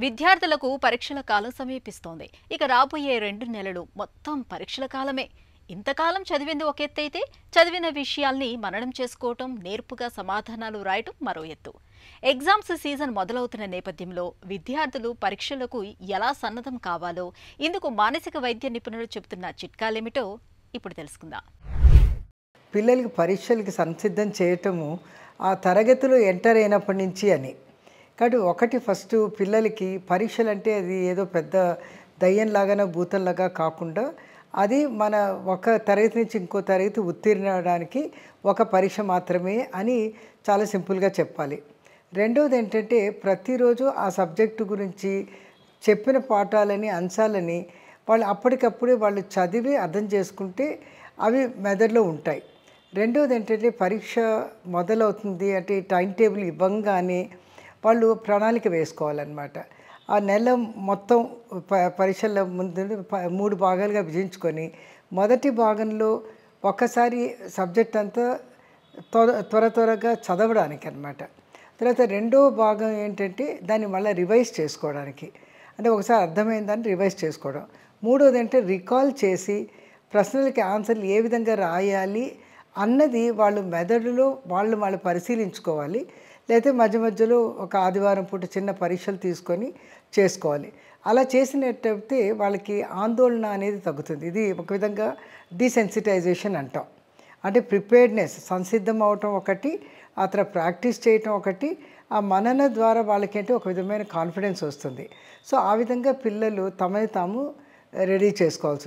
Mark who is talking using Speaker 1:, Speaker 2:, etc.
Speaker 1: విద్యార్థులకు పరీక్షల కాలం సమీపిస్తోంది. ఇక రాబోయే 2 నెలలు మొత్తం పరీక్షల కాలమే. ఇంతకాలం చదివింది ఒక ఎత్తైతే, చదివిన విషయాల్ని మననం చేసుకోవటం, నేర్పుగా సమాధానాలు రాయటం మరో ఎత్తు. ఎగ్జామ్స్ సీజన్ మొదలవుతున్న నేపథ్యంలో విద్యార్థులు పరీక్షలకు ఎలా సన్నద్ధం కావాలో, ఇందుకు మానసిక వైద్య నిపుణులు చెబుతున్న చిట్కాలేమిటో ఇప్పుడు తెలుసుకుందాం.
Speaker 2: పిల్లలకి పరీక్షలకి సంసిద్ధం చేయటము ఆ తరగతిలో ఎంటర్ అయినప్పటి నుంచి అని. కాబట్టి ఒకటి ఫస్ట్ పిల్లలకి పరీక్షలంటే అది ఏదో పెద్ద దయ్యంలాగానో భూతంలాగా కాకుండా అది మన ఒక తరగతి నుంచి ఇంకో తరగతి ఉత్తీర్ణడానికి ఒక పరీక్ష మాత్రమే అని చాలా సింపుల్గా చెప్పాలి. రెండవది ఏంటంటే ప్రతిరోజు ఆ సబ్జెక్టు గురించి చెప్పిన పాఠాలని అంశాలని వాళ్ళు అప్పటికప్పుడే వాళ్ళు చదివి అర్థం చేసుకుంటే అవి మెదడులో ఉంటాయి. రెండవది ఏంటంటే పరీక్ష మొదలవుతుంది అంటే టైం టేబుల్ ఇవ్వంగానే వాళ్ళు ప్రణాళిక వేసుకోవాలన్నమాట. ఆ నెల మొత్తం పరీక్షల ముందు 3 భాగాలుగా విభజించుకొని మొదటి భాగంలో ఒక్కసారి సబ్జెక్ట్ అంతా త్వరగా చదవడానికి అన్నమాట. తర్వాత రెండో భాగం ఏంటంటే దాన్ని మళ్ళీ రివైజ్ చేసుకోవడానికి, అంటే ఒకసారి అర్థమైందని రివైజ్ చేసుకోవడం. మూడోది అంటే రికాల్ చేసి ప్రశ్నలకి ఆన్సర్లు ఏ విధంగా రాయాలి అన్నది వాళ్ళు మెదడులో వాళ్ళు పరిశీలించుకోవాలి. లేకపోతే మధ్య మధ్యలో ఒక ఆదివారం పూట చిన్న పరీక్షలు తీసుకొని చేసుకోవాలి. అలా చేసినట్టయితే వాళ్ళకి ఆందోళన అనేది తగ్గుతుంది. ఇది ఒక విధంగా డీసెన్సిటైజేషన్ అంటాం. అంటే ప్రిపేర్డ్నెస్, సంసిద్ధం అవటం ఒకటి, ఆ తర్వాత ప్రాక్టీస్ చేయటం ఒకటి, ఆ మనన ద్వారా వాళ్ళకేంటి ఒక విధమైన కాన్ఫిడెన్స్ వస్తుంది. సో ఆ విధంగా పిల్లలు తమని తాము రెడీ చేసుకోవాల్సి ఉంటుంది.